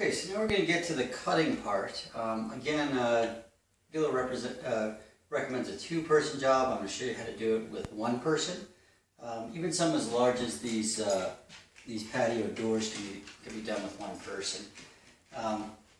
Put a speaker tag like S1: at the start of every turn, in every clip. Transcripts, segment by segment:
S1: Okay, so now we're going to get to the cutting part. Gila recommends a two-person job. I'm going to show you how to do it with one person. Even some as large as these patio doors can be done with one person.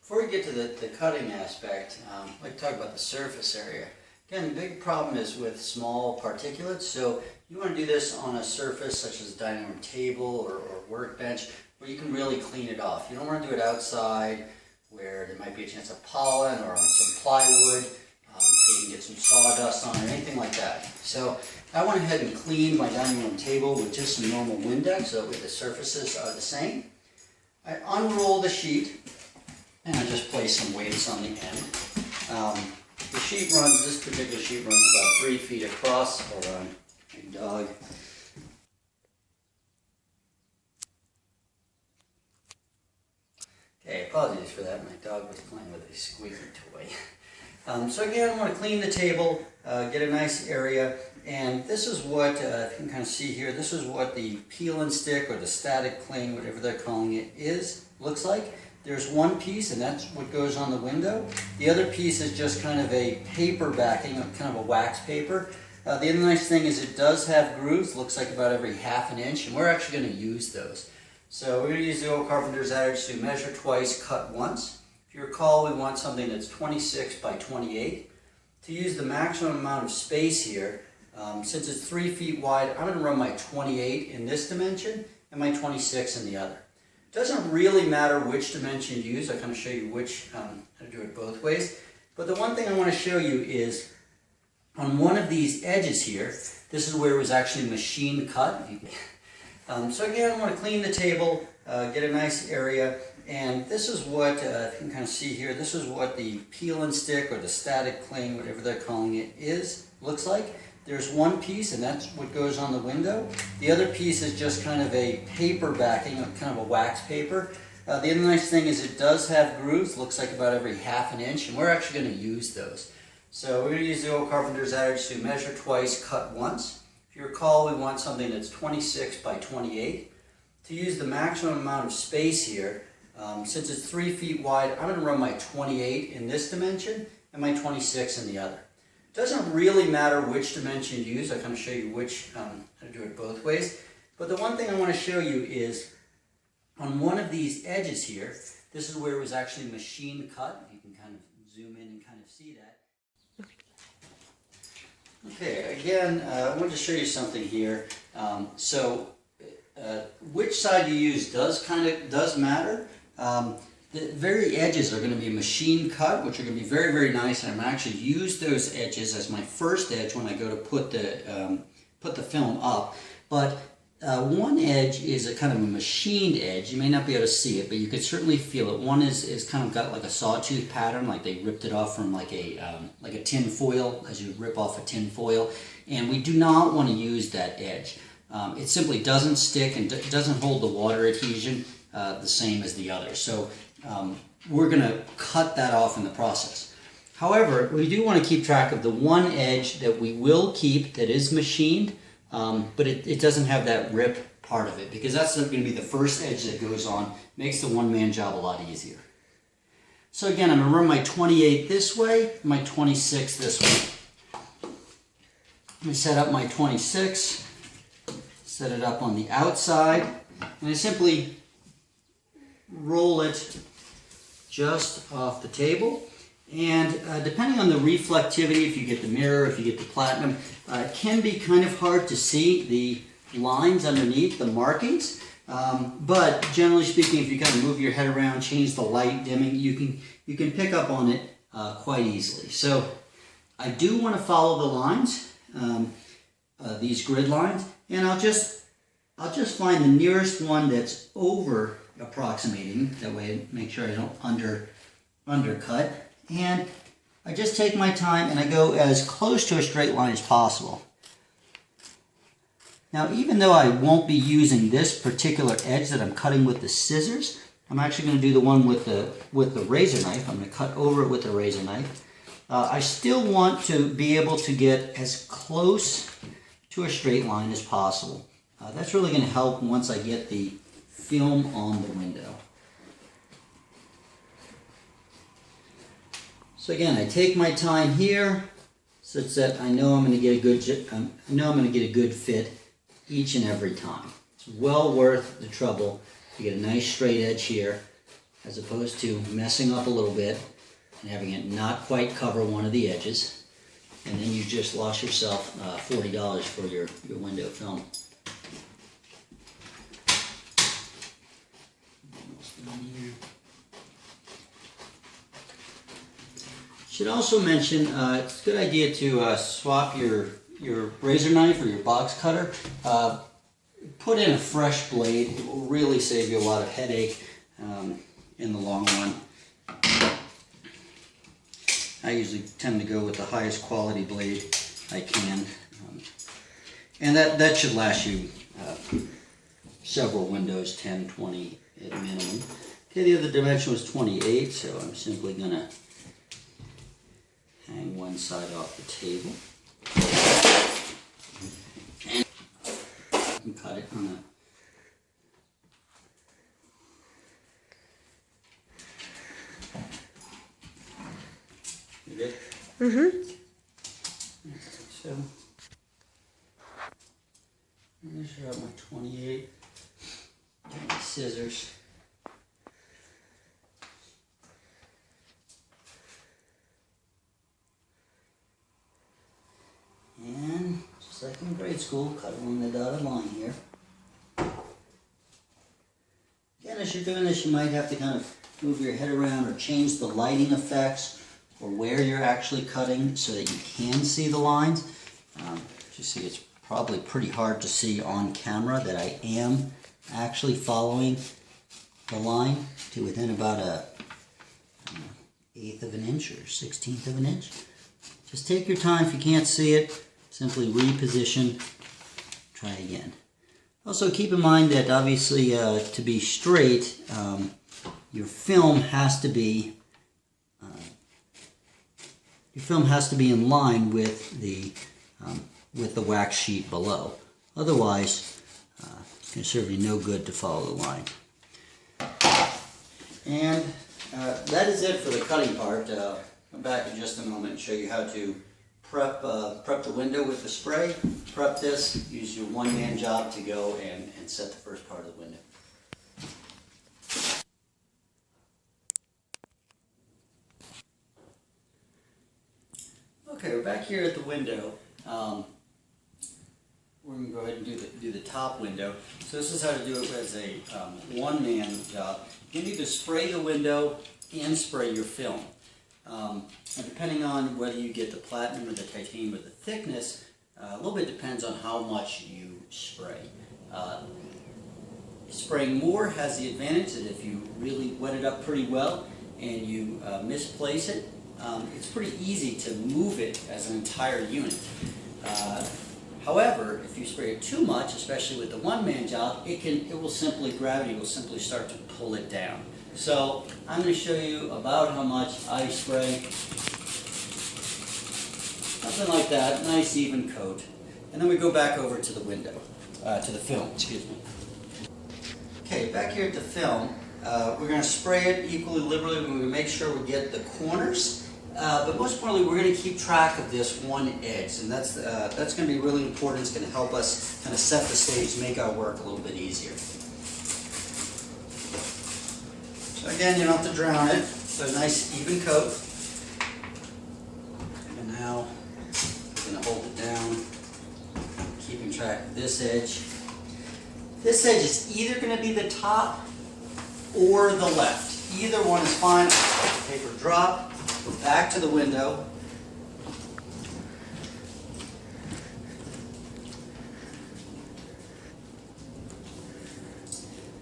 S1: Before we get to the cutting aspect, I'd like to talk about the surface area. Again, the big problem is with small particulates, so you want to do this on a surface such as a dining room table or workbench where you can really clean it off. You don't want to do it outside where there might be a chance of pollen or on some plywood. You can get some sawdust on it or anything like that. So I went ahead and cleaned my dining room table with just some normal Windex so that way the surfaces are the same. I unroll the sheet and I just place some weights on the end. The sheet runs, this particular sheet runs about 3 feet across. Hold on, my dog. Okay, apologies for that. My dog was playing with a squeaky toy. So again, I want to clean the table, get a nice area, and this is what, if you can kind of see here, this is what the peel and stick or the static cling, whatever they're calling it, looks like. There's one piece, and that's what goes on the window. The other piece is just kind of a paper backing, kind of a wax paper. The other nice thing is it does have grooves, looks like about every ½ inch, and we're actually going to use those. So we're going to use the old carpenter's adage to measure twice, cut once. If you recall, we want something that's 26 by 28. To use the maximum amount of space here, since it's 3 feet wide, I'm going to run my 28 in this dimension and my 26 in the other. It doesn't really matter which dimension you use. I kind of show you how to do it both ways. But the one thing I want to show you is on one of these edges here, this is where it was actually machine cut. So again, I want to clean the table, get a nice area, and this is what, if you can kind of see here, this is what the peel and stick or the static cling, whatever they're calling it, looks like. There's one piece, and that's what goes on the window. The other piece is just kind of a paper backing, kind of a wax paper. The other nice thing is it does have grooves, looks like about every ½ inch, and we're actually going to use those. So we're going to use the old carpenter's adage to measure twice, cut once. If you recall, we want something that's 26 by 28. To use the maximum amount of space here, since it's 3 feet wide, I'm going to run my 28 in this dimension and my 26 in the other. It doesn't really matter which dimension you use. I kind of show you how to do it both ways. But the one thing I want to show you is on one of these edges here, this is where it was actually machine cut. You can kind of zoom in and kind of see that. Okay, again, I wanted to show you something here. Which side you use does matter. The very edges are going to be machine cut, which are going to be very, very nice. And I'm going to actually use those edges as my first edge when I go to put the film up. But one edge is a kind of a machined edge. You may not be able to see it, but you could certainly feel it. One is kind of got like a sawtooth pattern, like they ripped it off from like a tin foil, as you rip off a tin foil. And we do not want to use that edge. It simply doesn't stick and doesn't hold the water adhesion the same as the other. So we're going to cut that off in the process. However, we do want to keep track of the one edge that we will keep that is machined, but it doesn't have that rip part of it, because that's going to be the first edge that goes on. Makes the one-man job a lot easier. So again, I'm going to run my 28 this way, my 26 this way. Let me set up my 26, set it up on the outside, and I simply roll it just off the table. And depending on the reflectivity, if you get the mirror, if you get the platinum, it can be kind of hard to see the lines underneath, the markings. But generally speaking, if you kind of move your head around, change the light dimming, you can pick up on it quite easily. So I do want to follow the lines, these grid lines, and I'll just find the nearest one that's over approximating. That way, make sure I don't undercut. And I just take my time and I go as close to a straight line as possible. Now, even though I won't be using this particular edge that I'm cutting with the scissors, I'm actually going to do the one with the razor knife. I'm going to cut over it with the razor knife. I still want to be able to get as close to a straight line as possible. That's really going to help once I get the film on the window. So again, I take my time here, such that I know I'm going to get a good fit each and every time. It's well worth the trouble to get a nice straight edge here, as opposed to messing up a little bit and having it not quite cover one of the edges, and then you just lost yourself $40 for your window film. Almost done here. Should also mention, it's a good idea to swap your razor knife or your box cutter. Put in a fresh blade. It will really save you a lot of headache in the long run. I usually tend to go with the highest quality blade I can. And that should last you several windows, 10, 20 at minimum. Okay, the other dimension was 28, so I'm simply going to hang one side off the table. And cut it on a You good?
S2: Mm-hmm.
S1: So, measure out my 28. Get my scissors. And just like in grade school, cut along the dotted line here. Again, as you're doing this, you might have to kind of move your head around or change the lighting effects or where you're actually cutting so that you can see the lines. As you see, it's probably pretty hard to see on camera that I am actually following the line to within about a 1/8 of an inch or 1/16 of an inch. Just take your time. If you can't see it, simply reposition, try again. Also keep in mind that obviously to be straight, your film has to be in line with the wax sheet below. Otherwise, it's going to serve you no good to follow the line. And that is it for the cutting part. Come back in just a moment and show you how to prep the window with the spray. Prep this, use your one-man job to go and set the first part of the window. Okay, we're back here at the window. We're going to go ahead and do the top window. So this is how to do it as a one-man job. You need to spray the window and spray your film. And depending on whether you get the platinum or the titanium or the thickness, a little bit depends on how much you spray. Spraying more has the advantage that if you really wet it up pretty well and you misplace it, it's pretty easy to move it as an entire unit. However, if you spray it too much, especially with the one-man job, gravity will simply start to pull it down. So I'm going to show you about how much I spray. Something like that, nice even coat. And then we go back over to the window, to the film, excuse me. Okay, back here at the film, we're going to spray it equally liberally. We're going to make sure we get the corners. But most importantly, we're going to keep track of this one edge, and that's going to be really important. It's going to help us kind of set the stage, make our work a little bit easier. So again, you don't have to drown it. So a nice even coat. And now I'm going to hold it down, keeping track of this edge. This edge is either going to be the top or the left. Either one is fine. Paper drop. Go back to the window.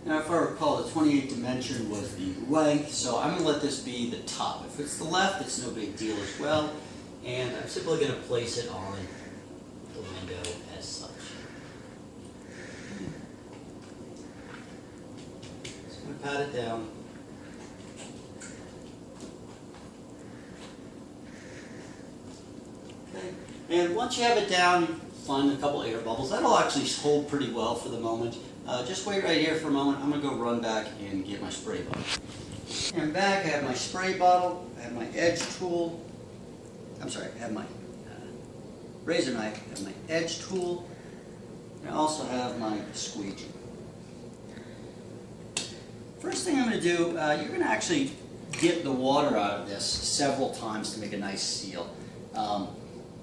S1: Now, if I recall, the 28 dimension was the length, so I'm going to let this be the top. If it's the left, it's no big deal as well. And I'm simply going to place it on the window as such. So I'm going to pat it down. And once you have it down, find a couple air bubbles. That'll actually hold pretty well for the moment. Just wait right here for a moment. I'm going to go run back and get my spray bottle. And I'm back, I have my spray bottle, I have my edge tool, I have my razor knife, I have my edge tool, and I also have my squeegee. First thing I'm going to do, you're going to actually get the water out of this several times to make a nice seal.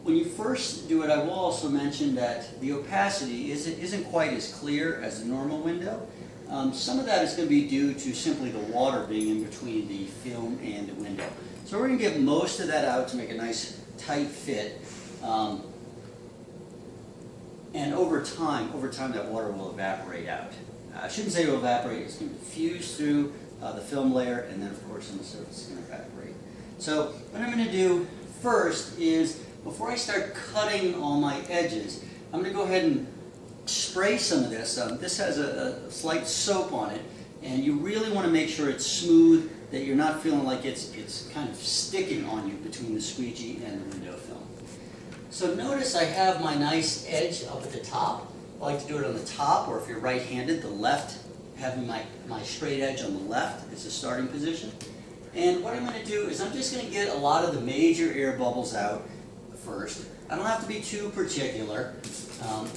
S1: When you first do it, I will also mention that the opacity isn't quite as clear as the normal window. Some of that is going to be due to simply the water being in between the film and the window. So we're going to get most of that out to make a nice tight fit. And over time that water will evaporate out. I shouldn't say it will evaporate, it's going to diffuse through the film layer, and then of course on the surface it's going to evaporate. So what I'm going to do first is, before I start cutting all my edges, I'm going to go ahead and spray some of this. This has a slight soap on it, and you really want to make sure it's smooth, that you're not feeling like it's kind of sticking on you between the squeegee and the window film. So notice I have my nice edge up at the top. I like to do it on the top, or if you're right-handed, the left, having my straight edge on the left is the starting position. And what I'm going to do is I'm just going to get a lot of the major air bubbles out first. I don't have to be too particular.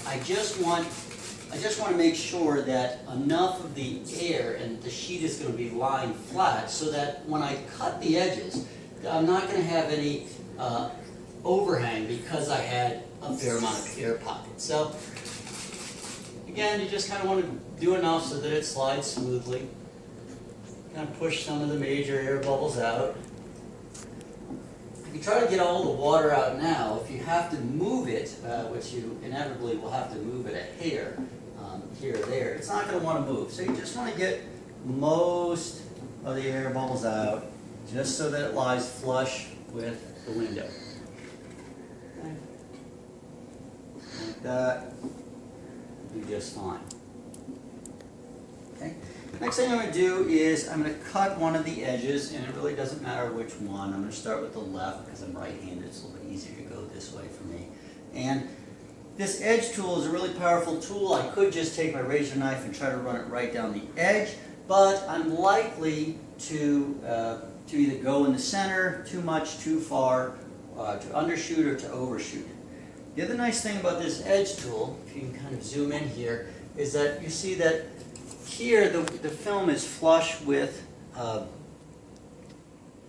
S1: I just want to make sure that enough of the air and the sheet is going to be lying flat so that when I cut the edges, I'm not going to have any overhang because I had a fair amount of air pockets. So again, you just kind of want to do enough so that it slides smoothly. Kind of push some of the major air bubbles out. If you try to get all the water out now, if you have to move it, which you inevitably will have to move it a hair, here or there, it's not going to want to move. So you just want to get most of the air bubbles out, just so that it lies flush with the window. Okay. Like that. You'll be just fine. Okay. Next thing I'm going to do is I'm going to cut one of the edges, and it really doesn't matter which one. I'm going to start with the left because I'm right-handed. It's a little bit easier to go this way for me. And this edge tool is a really powerful tool. I could just take my razor knife and try to run it right down the edge, but I'm likely to either go in the center too much, too far, to undershoot or to overshoot. The other nice thing about this edge tool, if you can kind of zoom in here, is that you see that here the film is flush with the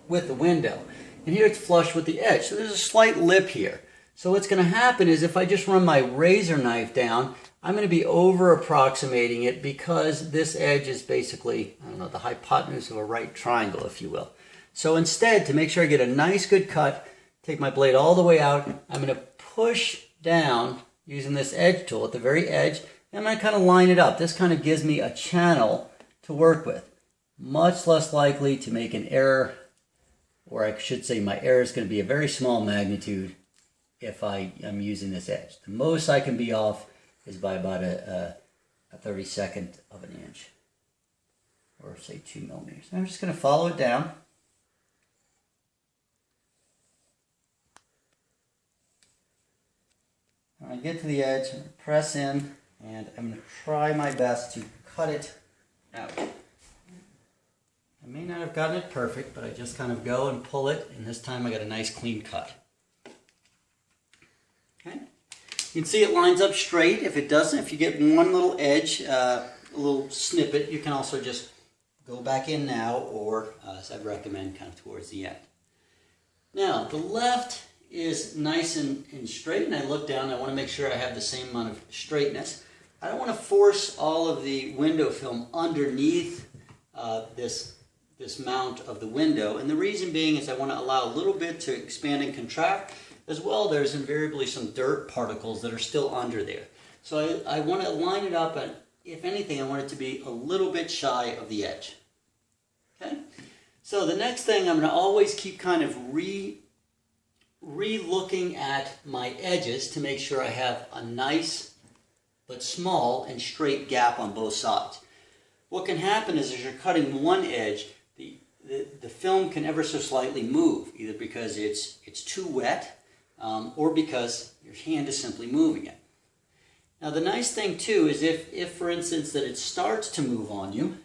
S1: window, and here it's flush with the edge. So there's a slight lip here. So what's going to happen is if I just run my razor knife down, I'm going to be over approximating it because this edge is basically, I don't know, the hypotenuse of a right triangle, if you will. So instead, to make sure I get a nice good cut, take my blade all the way out, I'm going to push down using this edge tool at the very edge, and I'm going to kind of line it up. This kind of gives me a channel to work with. Much less likely to make an error, or I should say my error is going to be a very small magnitude if I am using this edge. The most I can be off is by about a 32nd of an inch, or say 2 millimeters. I'm just going to follow it down. When I get to the edge, I'm going to press in, and I'm going to try my best to cut it out. I may not have gotten it perfect, but I just kind of go and pull it, and this time I got a nice clean cut. Okay. You can see it lines up straight. If it doesn't, if you get one little edge, a little snippet, you can also just go back in now, or as I'd recommend, kind of towards the end. Now, the left is nice and straight, and I look down, I want to make sure I have the same amount of straightness. I don't want to force all of the window film underneath this mount of the window, and the reason being is I want to allow a little bit to expand and contract. As well, there's invariably some dirt particles that are still under there. So I want to line it up, and if anything, I want it to be a little bit shy of the edge. Okay? So the next thing, I'm going to always keep kind of re-looking at my edges to make sure I have a nice but small and straight gap on both sides. What can happen is as you're cutting one edge, the film can ever so slightly move, either because it's too wet, or because your hand is simply moving it. Now the nice thing too is if for instance that it starts to move on you,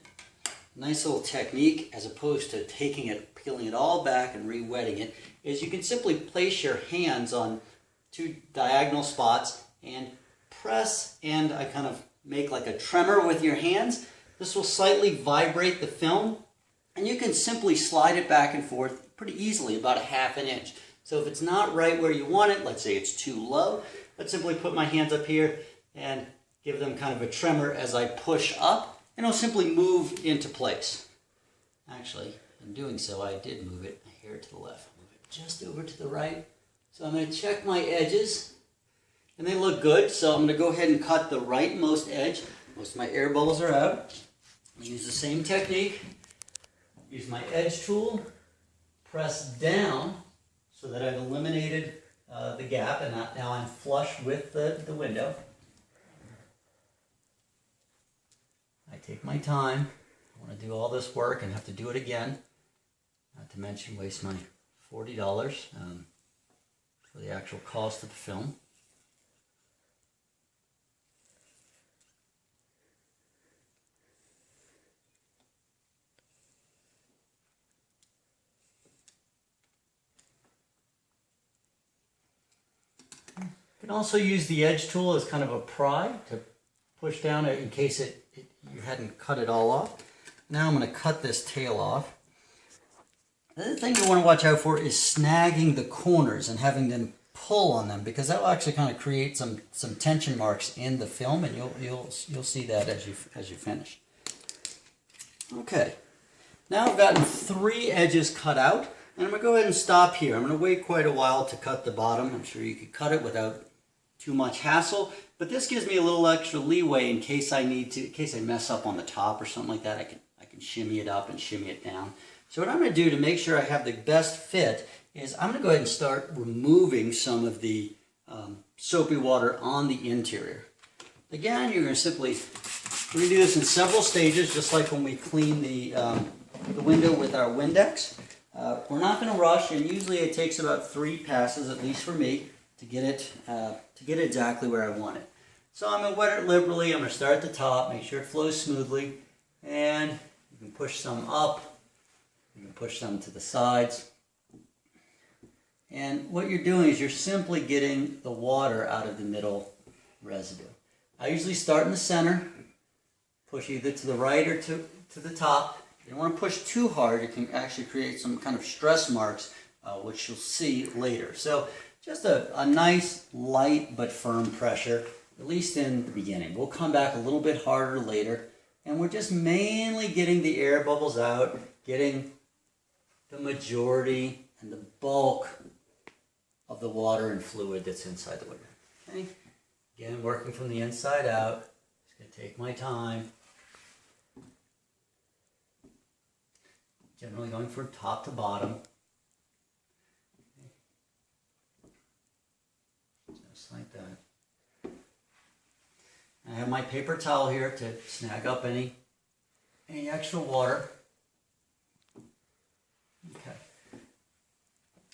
S1: nice little technique, as opposed to taking it, peeling it all back and re-wetting it, is you can simply place your hands on two diagonal spots and press, and I kind of make like a tremor with your hands. This will slightly vibrate the film, and you can simply slide it back and forth pretty easily, about 1/2 inch. So if it's not right where you want it, let's say it's too low, let's simply put my hands up here and give them kind of a tremor as I push up, and it'll simply move into place. Actually, in doing so, I did move it a hair to the left. Move it just over to the right. So I'm going to check my edges, and they look good. So I'm going to go ahead and cut the rightmost edge. Most of my air bubbles are out. I'm going to use the same technique. Use my edge tool, press down so that I've eliminated the gap, and now I'm flush with the window. I take my time. I want to do all this work and have to do it again. Not to mention waste my $40 for the actual cost of the film. You can also use the edge tool as kind of a pry to push down in case you hadn't cut it all off. Now I'm going to cut this tail off. The other thing you want to watch out for is snagging the corners and having them pull on them, because that will actually kind of create some tension marks in the film, and you'll see that as you finish. Okay, now I've gotten 3 edges cut out, and I'm going to go ahead and stop here. I'm going to wait quite a while to cut the bottom. I'm sure you could cut it without too much hassle, but this gives me a little extra leeway in case I mess up on the top or something like that. I can shimmy it up and shimmy it down. So what I'm going to do to make sure I have the best fit is I'm going to go ahead and start removing some of the soapy water on the interior. Again, we're going to do this in several stages, just like when we clean the window with our Windex. We're not going to rush, and usually it takes about 3 passes, at least for me, to get it exactly where I want it. So I'm going to wet it liberally. I'm going to start at the top, make sure it flows smoothly, and you can push some up, you can push some to the sides. And what you're doing is you're simply getting the water out of the middle residue. I usually start in the center, push either to the right or to the top. You don't want to push too hard. It can actually create some kind of stress marks, which you'll see later. So just a nice, light but firm pressure, at least in the beginning. We'll come back a little bit harder later, and we're just mainly getting the air bubbles out, getting the majority and the bulk of the water and fluid that's inside the window. Okay? Again, working from the inside out. Just going to take my time. Generally going from top to bottom. Just like that. I have my paper towel here to snag up any extra water. Okay.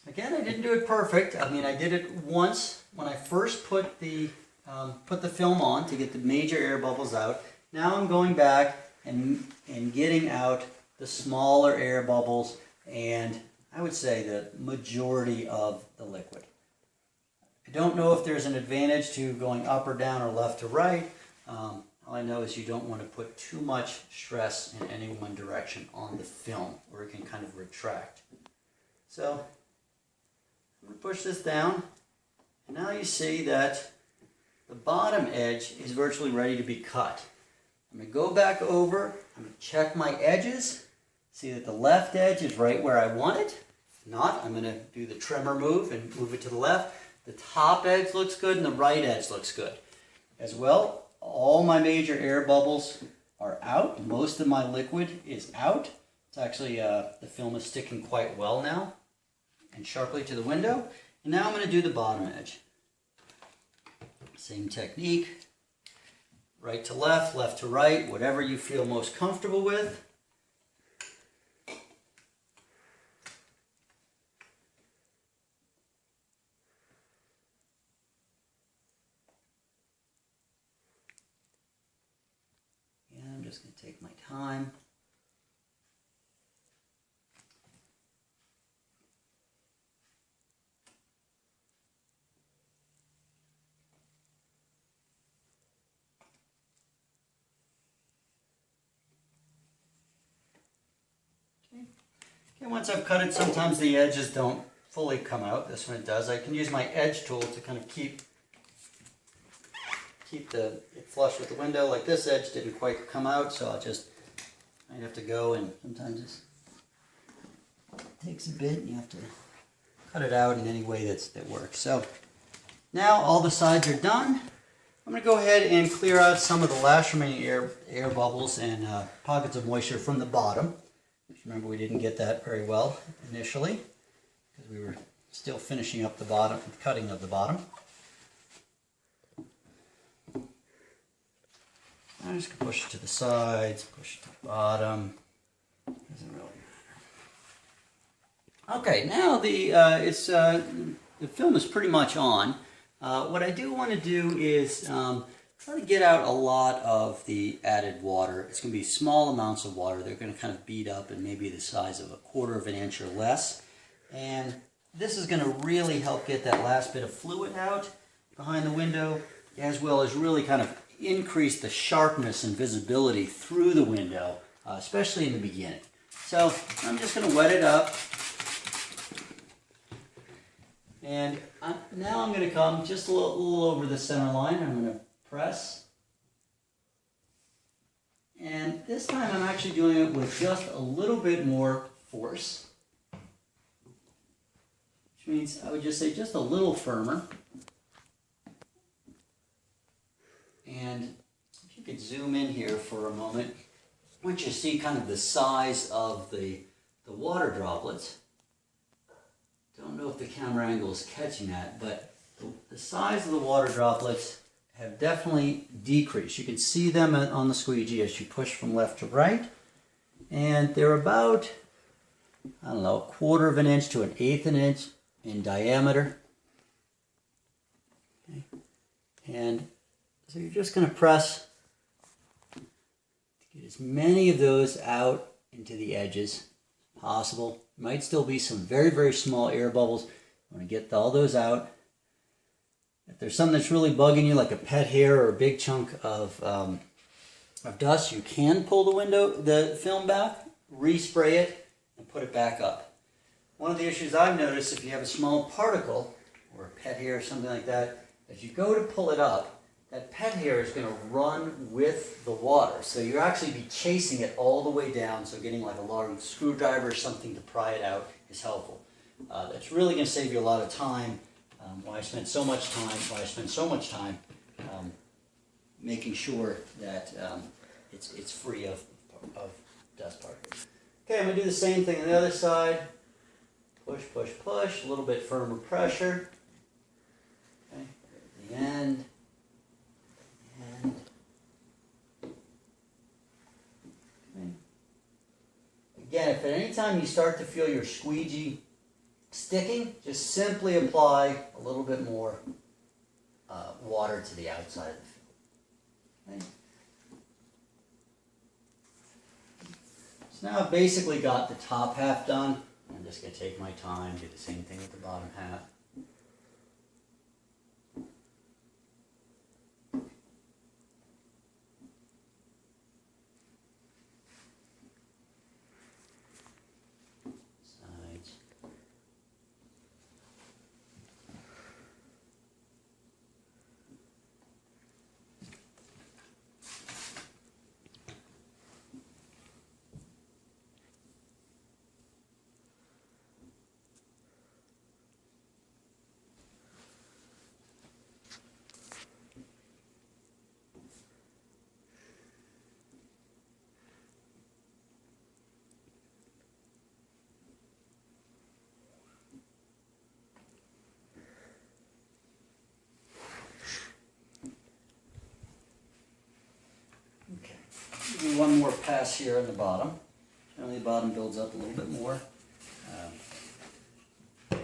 S1: Again, I didn't do it perfect. I mean, I did it once when I first put the film on to get the major air bubbles out. Now I'm going back and getting out the smaller air bubbles, and I would say the majority of the liquid. I don't know if there's an advantage to going up or down or left to right. All I know is you don't want to put too much stress in any one direction on the film, or it can kind of retract. So I'm going to push this down, and now you see that the bottom edge is virtually ready to be cut. I'm going to go back over, I'm going to check my edges, see that the left edge is right where I want it. If not, I'm going to do the trimmer move and move it to the left. The top edge looks good and the right edge looks good. As well, all my major air bubbles are out. Most of my liquid is out. It's actually, the film is sticking quite well now and sharply to the window. And now I'm going to do the bottom edge. Same technique. Right to left, left to right, whatever you feel most comfortable with. And I'm just going to take my time. Okay, once I've cut it, sometimes the edges don't fully come out. This one it does. I can use my edge tool to kind of keep it flush with the window. Like this edge didn't quite come out, so I'd have to go, and sometimes it takes a bit and you have to cut it out in any way that works. So now all the sides are done. I'm going to go ahead and clear out some of the last remaining air bubbles and pockets of moisture from the bottom. Remember, we didn't get that very well initially because we were still finishing up the bottom, cutting of the bottom. I'm just going to push it to the sides, push it to the bottom. Doesn't really matter. Okay, now the film is pretty much on. What I do want to do is try to get out a lot of the added water. It's going to be small amounts of water. They're going to kind of bead up and maybe the size of 1/4 of an inch or less. And this is going to really help get that last bit of fluid out behind the window, as well as really kind of increase the sharpness and visibility through the window, especially in the beginning. So I'm just going to wet it up. And now I'm going to come just a little over the center line. I'm going to press. And this time I'm actually doing it with just a little bit more force. Which means I would just say just a little firmer. And if you could zoom in here for a moment, once you see kind of the size of the water droplets, don't know if the camera angle is catching that, but the size of the water droplets have definitely decreased. You can see them on the squeegee as you push from left to right, and they're about, I don't know, 1/4 of an inch to 1/8 an inch in diameter. Okay. And so you're just going to press to get as many of those out into the edges as possible. Might still be some very, very small air bubbles. You want to get all those out. If there's something that's really bugging you, like a pet hair or a big chunk of dust, you can pull the film back, respray it, and put it back up. One of the issues I've noticed, if you have a small particle or a pet hair or something like that, as you go to pull it up, that pet hair is going to run with the water. So you'll actually be chasing it all the way down, so getting like a large screwdriver or something to pry it out is helpful. That's really going to save you a lot of time. Why I spend so much time making sure that it's free of dust particles. Okay, I'm going to do the same thing on the other side. Push, push, push, a little bit firmer pressure. Okay, at the end. Again, if at any time you start to feel your squeegee sticking, just simply apply a little bit more water to the outside of the film. Okay. So now I've basically got the top half done. I'm just going to take my time, do the same thing with the bottom half. Do one more pass here on the bottom. Generally the bottom builds up a little bit more. A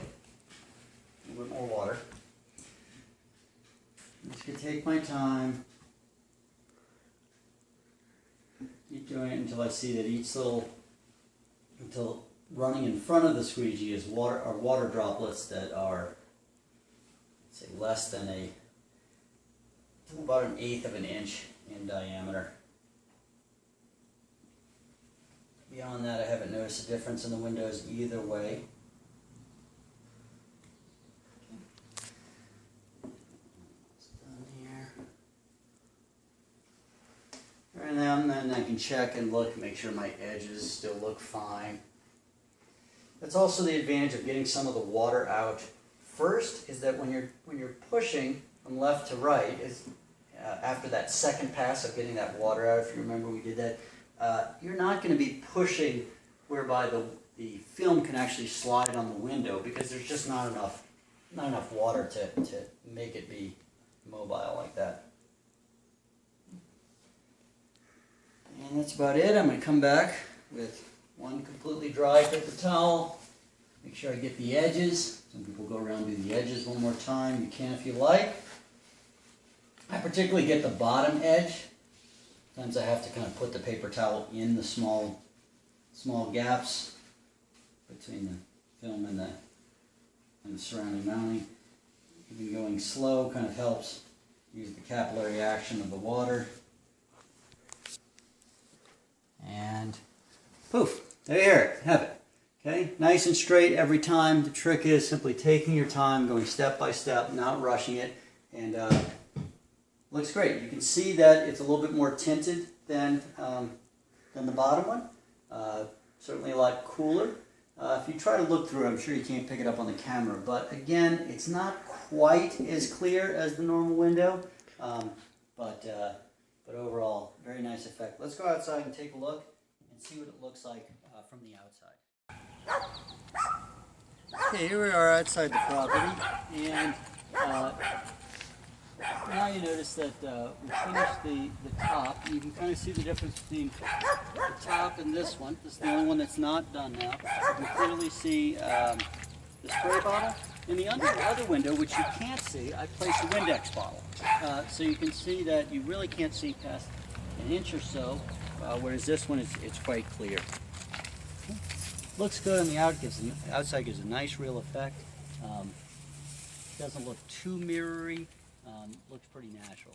S1: little bit more water. I'm just going to take my time. Keep doing it until I see that until running in front of the squeegee is water droplets that are, say, less than about 1/8 of an inch in diameter. Beyond that, I haven't noticed notice a difference in the windows either way. And then I can check and look, make sure my edges still look fine. That's also the advantage of getting some of the water out first, is that when you're pushing from left to right, after that second pass of getting that water out, if you remember we did that, you're not going to be pushing whereby the film can actually slide on the window, because there's just not enough water to make it be mobile like that. And that's about it. I'm going to come back with one completely dry paper towel. Make sure I get the edges. Some people go around and do the edges one more time. You can if you like. I particularly get the bottom edge. Sometimes I have to kind of put the paper towel in the small gaps between the film and the surrounding mounting. Even going slow kind of helps. Use the capillary action of the water. And poof, there you hear it, have it. Okay, nice and straight every time. The trick is simply taking your time, going step by step, not rushing it, and looks great. You can see that it's a little bit more tinted than the bottom one. Certainly a lot cooler. If you try to look through it, I'm sure you can't pick it up on the camera, but again, it's not quite as clear as the normal window, but overall, very nice effect. Let's go outside and take a look and see what it looks like from the outside. Okay, here we are outside the property, and now you notice that we finished the top. You can kind of see the difference between the top and this one. This is the only one that's not done now. You can clearly see the spray bottle. In the other window, which you can't see, I placed a Windex bottle. So you can see that you really can't see past an inch or so, whereas this one, it's quite clear. Looks good on the outside, gives a nice real effect. Doesn't look too mirrory, looks pretty natural.